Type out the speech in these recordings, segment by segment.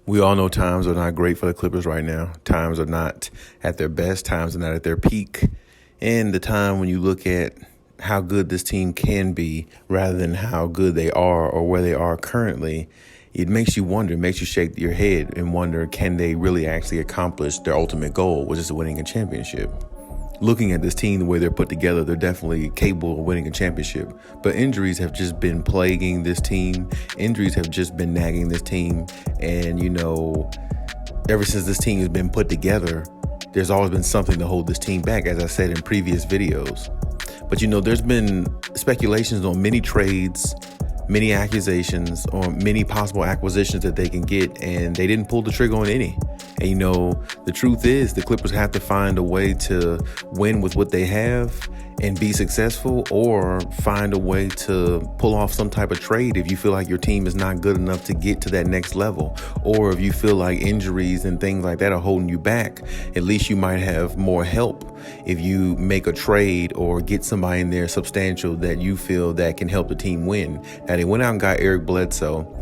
We all know times are not great for the Clippers right now. Times are not at their best. Times are not at their peak. And the time when you look at how good this team can be rather than how good they are or where they are currently, it makes you wonder, it makes you shake your head and wonder, can they really actually accomplish their ultimate goal, which is winning a championship? Looking at this team, the way they're put together, they're definitely capable of winning a championship. But injuries have just been plaguing this team. Injuries have just been nagging this team. And, ever since this team has been put together, there's always been something to hold this team back, as I said in previous videos. But, there's been speculations on many trades, many accusations, or many possible acquisitions that they can get, and they didn't pull the trigger on any. And, the truth is the Clippers have to find a way to win with what they have and be successful, or find a way to pull off some type of trade if you feel like your team is not good enough to get to that next level, or if you feel like injuries and things like that are holding you back. At least you might have more help if you make a trade or get somebody in there substantial that you feel that can help the team win. Now, they went out and got Eric Bledsoe,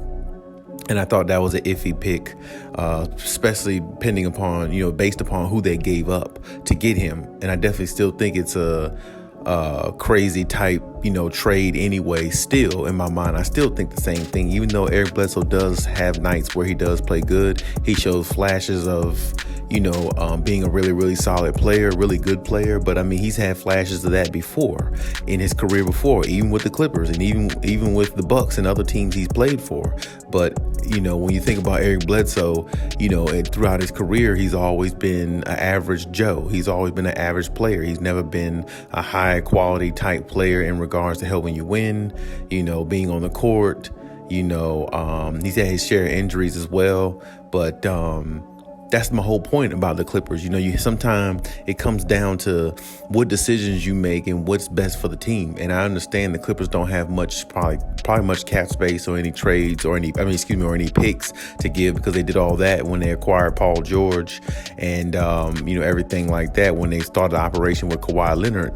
and I thought that was an iffy pick, especially based upon who they gave up to get him. And I definitely still think it's a crazy type, trade anyway. Still, in my mind, I still think the same thing. Even though Eric Bledsoe does have nights where he does play good, he shows flashes of, being a really, really solid player, really good player. But he's had flashes of that before in his career before, even with the Clippers and even with the Bucks and other teams he's played for. But, when you think about Eric Bledsoe, throughout his career, he's always been an average Joe. He's always been an average player. He's never been a high quality type player in regards to helping you win, being on the court. He's had his share of injuries as well. But, that's my whole point about the Clippers. Sometimes it comes down to what decisions you make and what's best for the team. And I understand the Clippers don't have much, probably much cap space or any trades or any picks to give, because they did all that when they acquired Paul George and, everything like that when they started the operation with Kawhi Leonard.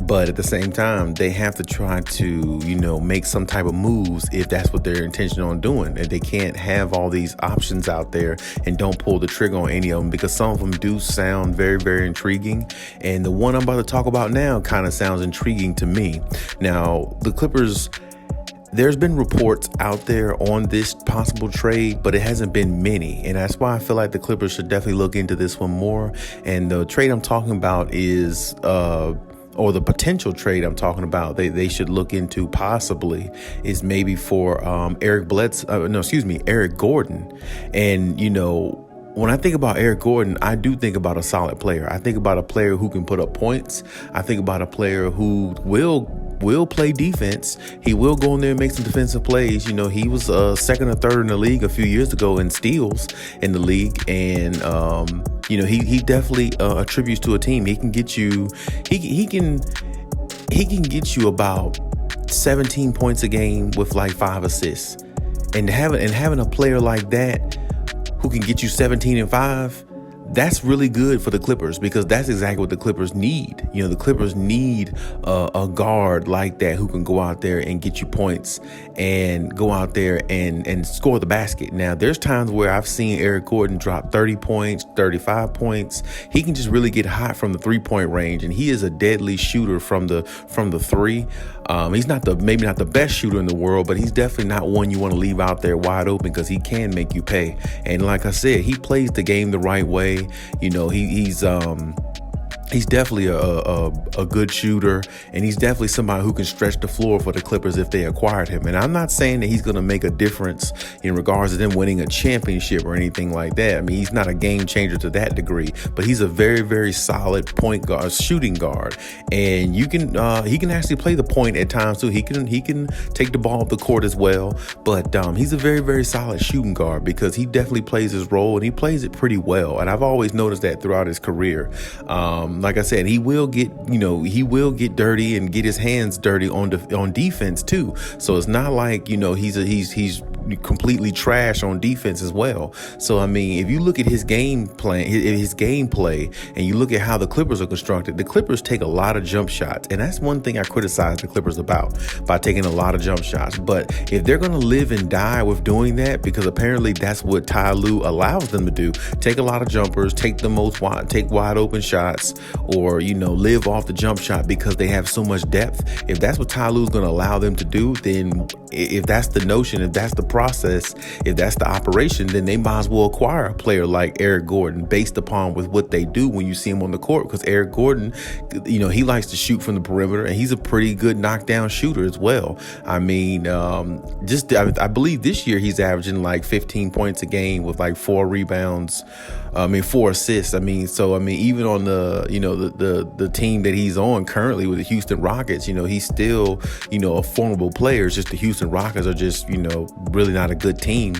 But at the same time, they have to try to, make some type of moves if that's what they're intention on doing. And they can't have all these options out there and don't pull the trigger on any of them, because some of them do sound very, very intriguing. And the one I'm about to talk about now kind of sounds intriguing to me. Now, the Clippers, there's been reports out there on this possible trade, but it hasn't been many. And that's why I feel like the Clippers should definitely look into this one more. And the trade I'm talking about is, or the potential trade I'm talking about, they should look into possibly is maybe for Eric Gordon. And, when I think about Eric Gordon, I do think about a solid player. I think about a player who can put up points. I think about a player who will play defense. He will go in there and make some defensive plays. He was second or third in the league a few years ago in steals in the league. And, he definitely attributes to a team. He can get you, he can get you about 17 points a game with like 5 assists. And having a player like that who can get you 17 and 5, that's really good for the Clippers, because that's exactly what the Clippers need. The Clippers need a guard like that who can go out there and get you points and go out there and score the basket. Now, there's times where I've seen Eric Gordon drop 30 points, 35 points. He can just really get hot from the 3-point range, and he is a deadly shooter from the three. He's maybe not the best shooter in the world, but he's definitely not one you want to leave out there wide open, because he can make you pay. And like I said, he plays the game the right way. He's definitely a good shooter, and he's definitely somebody who can stretch the floor for the Clippers if they acquired him. And I'm not saying that he's going to make a difference in regards to them winning a championship or anything like that. He's not a game changer to that degree, but he's a very, very solid point guard, shooting guard. And he can actually play the point at times too. He can take the ball up the court as well. But he's a very, very solid shooting guard, because he definitely plays his role, and he plays it pretty well. And I've always noticed that throughout his career. Like I said, he will get dirty and get his hands dirty on defense too. So it's not like, he's completely trash on defense as well. So, I mean, if you look at his game plan, his gameplay, and you look at how the Clippers are constructed, the Clippers take a lot of jump shots. And that's one thing I criticize the Clippers about, by taking a lot of jump shots. But if they're going to live and die with doing that, because apparently that's what Ty Lue allows them to do, take a lot of jumpers, take wide open shots, or, live off the jump shot because they have so much depth. If that's what Ty Lue's going to allow them to do, then if that's the notion, if that's the process, if that's the operation, then they might as well acquire a player like Eric Gordon based upon with what they do when you see him on the court. Because Eric Gordon, he likes to shoot from the perimeter, and he's a pretty good knockdown shooter as well. I mean, I believe this year he's averaging like 15 points a game with like 4 rebounds. 4 assists. Even on the team that he's on currently with the Houston Rockets, he's still, a formidable player. It's just the Houston Rockets are just, really not a good team.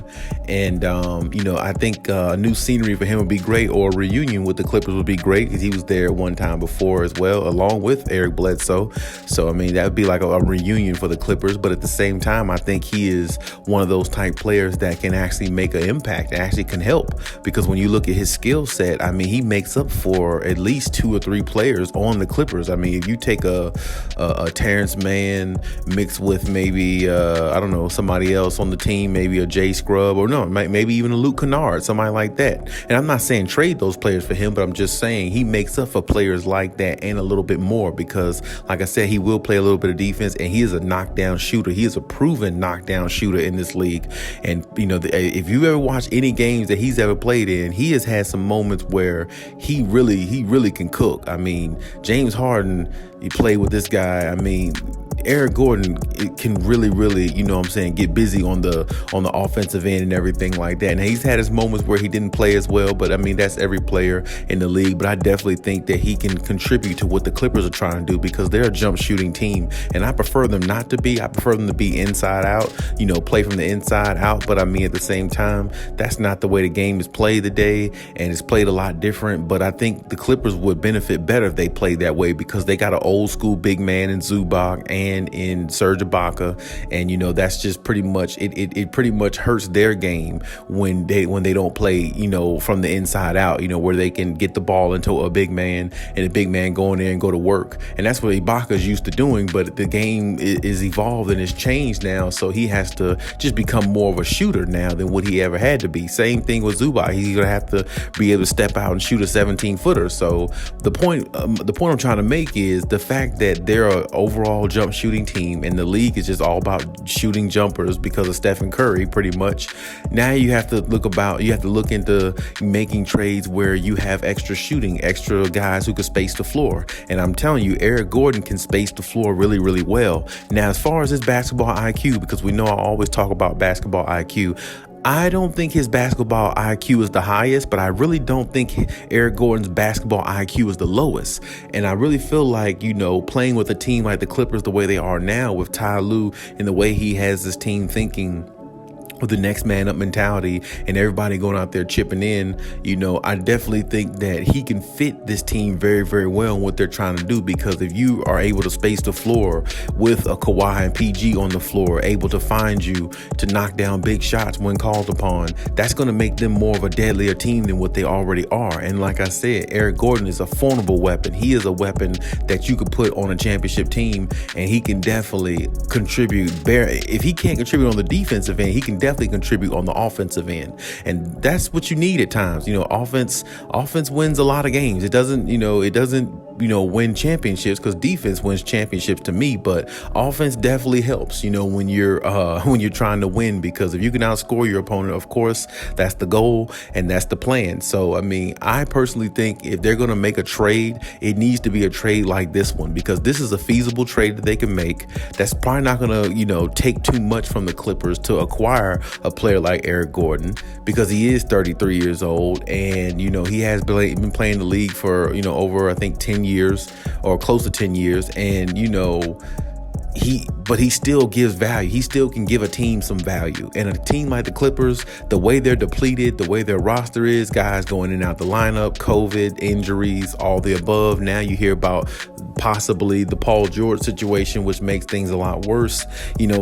And, I think new scenery for him would be great, or a reunion with the Clippers would be great, because he was there one time before as well, along with Eric Bledsoe. So, that would be like a reunion for the Clippers. But at the same time, I think he is one of those type players that can actually make an impact, actually can help, because when you look at his skill set, he makes up for at least 2 or 3 players on the Clippers. If you take a Terrence Mann mixed with maybe somebody else on the team, maybe a Jay Scrubb, or maybe even a Luke Kennard, somebody like that. And I'm not saying trade those players for him, but I'm just saying he makes up for players like that and a little bit more, because like I said, he will play a little bit of defense, and he is a knockdown shooter. He is a proven knockdown shooter in this league. And if you ever watch any games that he's ever played in, he has had some moments where he really can cook. James Harden, he played with this guy. Eric Gordon can really, get busy on the offensive end and everything like that. And he's had his moments where he didn't play as well, but that's every player in the league. But I definitely think that he can contribute to what the Clippers are trying to do, because they're a jump shooting team, and I prefer them not to be. I prefer them to be inside out, play from the inside out. But at the same time, that's not the way the game is played today, and it's played a lot different. But I think the Clippers would benefit better if they played that way, because they got an old school big man in Zubac and in Serge Ibaka, and that's just pretty much it pretty much hurts their game when they don't play from the inside out, where they can get the ball into a big man, and a big man go in there and go to work. And that's what Ibaka's used to doing, but the game is evolved and it's changed now, so he has to just become more of a shooter now than what he ever had to be. Same thing with Zubac. He's gonna have to be able to step out and shoot a 17-footer. So the point I'm trying to make is the fact that they're an overall jump shooting team, and the league is just all about shooting jumpers because of Stephen Curry, pretty much. Now you have to look into making trades where you have extra shooting, extra guys who can space the floor. And I'm telling you, Eric Gordon can space the floor really, really well. Now, as far as his basketball IQ, because we know I always talk about basketball IQ, I don't think his basketball IQ is the highest, but I really don't think Eric Gordon's basketball IQ is the lowest. And I really feel like, playing with a team like the Clippers the way they are now, with Ty Lue and the way he has this team thinking with the next man up mentality and everybody going out there chipping in, I definitely think that he can fit this team very, very well in what they're trying to do. Because if you are able to space the floor with a Kawhi and PG on the floor, able to find you to knock down big shots when called upon, that's going to make them more of a deadlier team than what they already are. And like I said, Eric Gordon is a formidable weapon. He is a weapon that you could put on a championship team, and he can definitely contribute. If he can't contribute on the defensive end, he can definitely contribute on the offensive end. And that's what you need at times. Offense wins a lot of games. It doesn't win championships, because defense wins championships to me, but offense definitely helps, when you're trying to win, because if you can outscore your opponent, of course, that's the goal and that's the plan. So, I personally think if they're going to make a trade, it needs to be a trade like this one, because this is a feasible trade that they can make. That's probably not going to, take too much from the Clippers to acquire a player like Eric Gordon, because he is 33 years old, and, he has been playing the league for, over, I think, 10 years or close to 10 years. And, but he still gives value. He still can give a team some value. And a team like the Clippers, the way they're depleted, the way their roster is, guys going in and out the lineup, COVID, injuries, all the above. Now you hear about possibly the Paul George situation, which makes things a lot worse,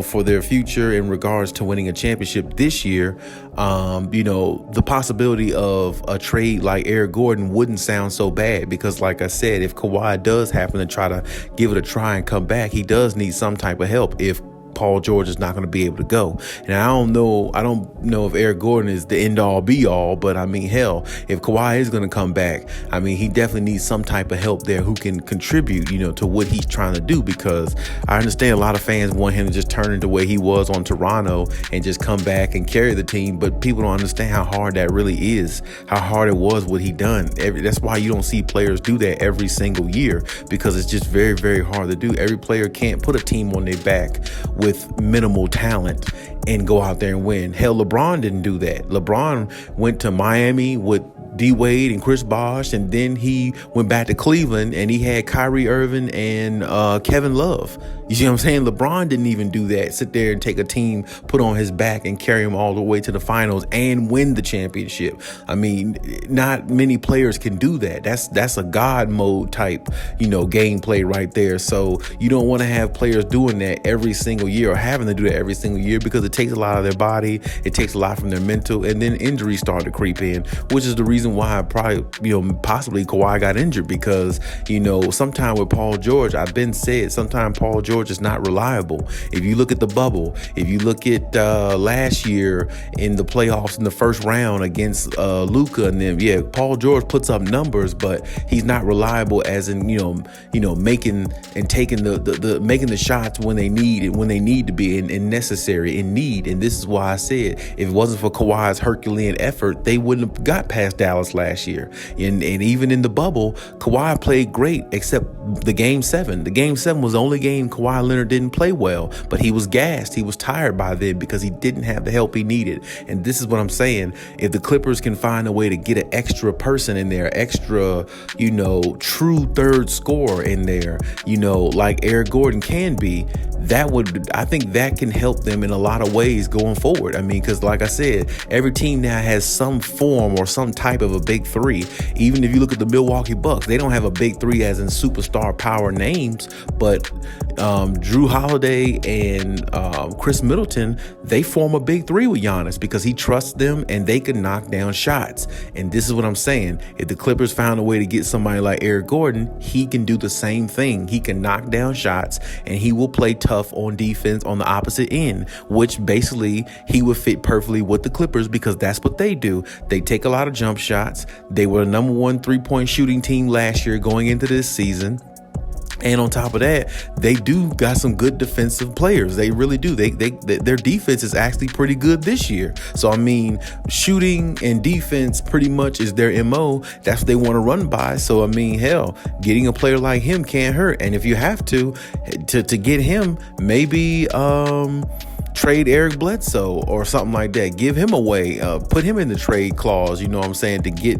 for their future in regards to winning a championship this year. The possibility of a trade like Eric Gordon wouldn't sound so bad because, like I said, if Kawhi does happen to try to give it a try and come back, he does need some type of help if Paul George is not going to be able to go. And I don't know if Eric Gordon is the end all be all, but I mean, hell, if Kawhi is going to come back, I mean, he definitely needs some type of help there who can contribute, to what he's trying to do, because I understand a lot of fans want him to just turn into where he was on Toronto and just come back and carry the team. But people don't understand how hard that really is, how hard it was what he done. That's why you don't see players do that every single year, because it's just very, very hard to do. Every player can't put a team on their back with minimal talent and go out there and win. Hell, LeBron didn't do that. LeBron went to Miami with D Wade and Chris Bosh, and then he went back to Cleveland and he had Kyrie Irving and Kevin Love. You see what I'm saying? LeBron didn't even do that. Sit there and take a team, put on his back and carry him all the way to the finals and win the championship. I mean, not many players can do that. That's a God mode type, gameplay right there. So you don't want to have players doing that every single year or having to do that every single year, because it takes a lot of their body. It takes a lot from their mental, and then injuries start to creep in, which is the reason why possibly Kawhi got injured, because, sometime with Paul George, I've been said, sometimes Paul George is not reliable. If you look at the bubble, if you look at last year in the playoffs in the first round against Luka and them, Paul George puts up numbers, but he's not reliable as in, making and taking making the shots when they need to be and necessary in need. And this is why I said, if it wasn't for Kawhi's Herculean effort, they wouldn't have got past Dallas last year. And even in the bubble, Kawhi played great, except the Game 7. The Game 7 was the only game Kawhi Leonard didn't play well, but he was gassed. He was tired by then because he didn't have the help he needed. And this is what I'm saying. If the Clippers can find a way to get an extra person in there, extra, true third scorer in there, like Eric Gordon can be, I think that can help them in a lot of ways going forward. I mean, because like I said, every team now has some form or some type of a big three. Even if you look at the Milwaukee Bucks, they don't have a big three as in superstar power names, but Drew Holiday and Chris Middleton, they form a big three with Giannis because he trusts them and they can knock down shots. And this is what I'm saying. If the Clippers found a way to get somebody like Eric Gordon, he can do the same thing. He can knock down shots and he will play tough on defense on the opposite end, which basically he would fit perfectly with the Clippers because that's what they do. They take a lot of jump shots. They were the number one 3-point shooting team last year going into this season. And on top of that, they do got some good defensive players. They really do. Their defense is actually pretty good this year. So, I mean, shooting and defense pretty much is their MO. That's what they want to run by. So, I mean, hell, getting a player like him can't hurt. And if you have to get him, maybe trade Eric Bledsoe or something like that. Give him away. Put him in the trade clause, you know what I'm saying, to get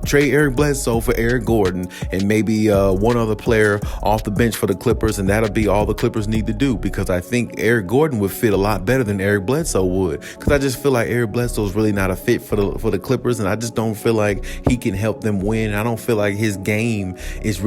trade Eric Bledsoe for Eric Gordon and maybe one other player off the bench for the Clippers, and that'll be all the Clippers need to do, because I think Eric Gordon would fit a lot better than Eric Bledsoe would, because I just feel like Eric Bledsoe is really not a fit for the Clippers, and I just don't feel like he can help them win. I don't feel like his game is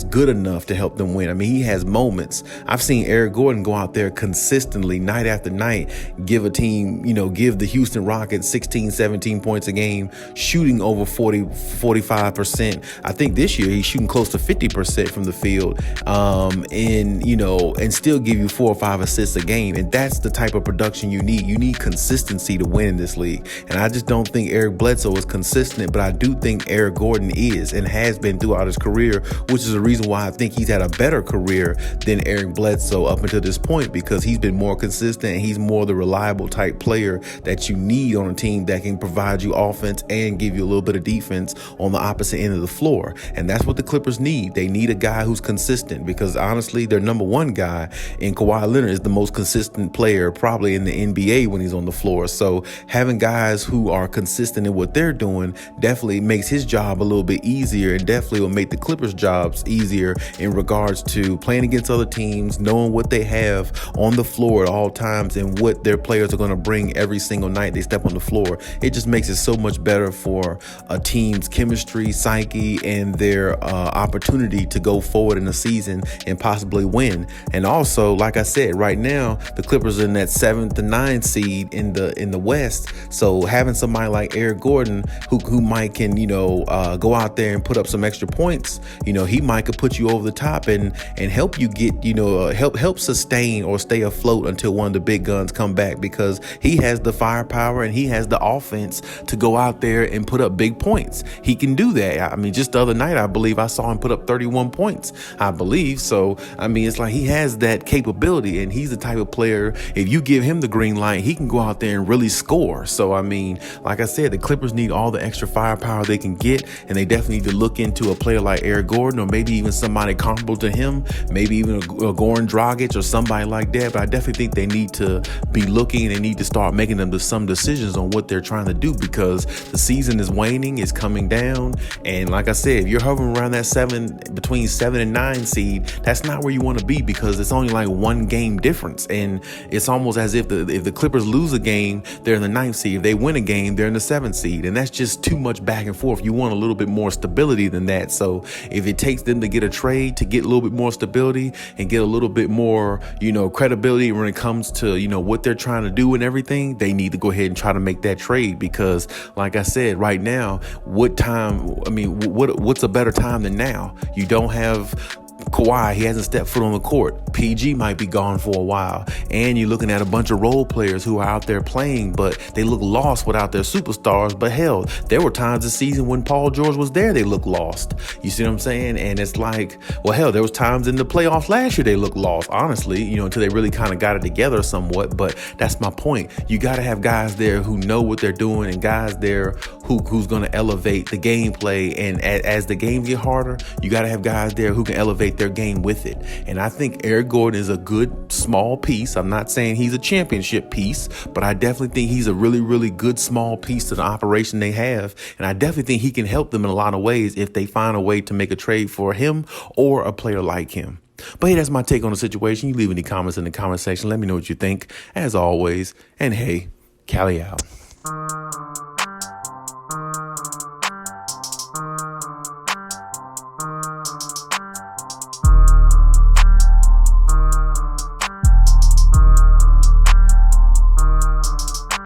good enough to help them win. I mean, he has moments. I've seen Eric Gordon go out there consistently night after night, give a team, give the Houston Rockets 16, 17 points a game, shooting over 45%. I think this year he's shooting close to 50% from the field, and still give you 4 or 5 assists a game. And that's the type of production you need. You need consistency to win in this league. And I just don't think Eric Bledsoe is consistent, but I do think Eric Gordon is and has been throughout his career, which is the reason why I think he's had a better career than Eric Bledsoe up until this point, because he's been more consistent consistent. He's more the reliable type player that you need on a team that can provide you offense and give you a little bit of defense on the opposite end of the floor. And that's what the Clippers need. They need a guy who's consistent, because honestly, their number one guy in Kawhi Leonard is the most consistent player probably in the NBA when he's on the floor. So having guys who are consistent in what they're doing definitely makes his job a little bit easier, and definitely will make the Clippers' jobs easier in regards to playing against other teams, knowing what they have on the floor at all times and what their players are going to bring every single night they step on the floor. It just makes it so much better for a team's chemistry, psyche, and their opportunity to go forward in the season and possibly win. And also, like I said, right now the Clippers are in that 7th to 9th seed in the West. So having somebody like Eric Gordon who might can go out there and put up some extra points, he might could put you over the top and help you get help sustain or stay afloat until one of the big guns come back, because he has the firepower and he has the offense to go out there and put up big points. He can do that. I mean, just the other night, I believe I saw him put up 31 points, I believe. So, I mean, it's like he has that capability, and he's the type of player, if you give him the green light, he can go out there and really score. So, I mean, like I said, the Clippers need all the extra firepower they can get, and they definitely need to look into a player like Eric Gordon, or maybe even somebody comparable to him, maybe even a Goran Dragic or somebody like that. But I definitely think they need to be looking, and they need to start making some decisions on what they're trying to do, because the season is waning, it's coming down. And like I said, if you're hovering around that between 7 and 9 seed, that's not where you want to be, because it's only like one game difference. And it's almost as if if the Clippers lose a game, they're in the 9th seed. If they win a game, they're in the 7th seed. And that's just too much back and forth. You want a little bit more stability than that. So if it takes them to get a trade to get a little bit more stability and get a little bit more, credibility when it comes to, what they're trying to do and everything, they need to go ahead and try to make that trade. Because like I said, right now, what's a better time than now? You don't have Kawhi, he hasn't stepped foot on the court. PG might be gone for a while. And you're looking at a bunch of role players who are out there playing, but they look lost without their superstars. But hell, there were times this season when Paul George was there, they looked lost. You see what I'm saying? And it's like, well, hell, there was times in the playoffs last year they looked lost, honestly, until they really kind of got it together somewhat. But that's my point. You got to have guys there who know what they're doing, and guys there who's going to elevate the gameplay. And as the games get harder, you got to have guys there who can elevate their game with it. And I think Eric Gordon is a good small piece. I'm not saying he's a championship piece, but I definitely think he's a really, really good small piece to the operation they have. And I definitely think he can help them in a lot of ways if they find a way to make a trade for him or a player like him. But hey, that's my take on the situation. You leave any comments in the comment section. Let me know what you think, as always. And hey, Cali out.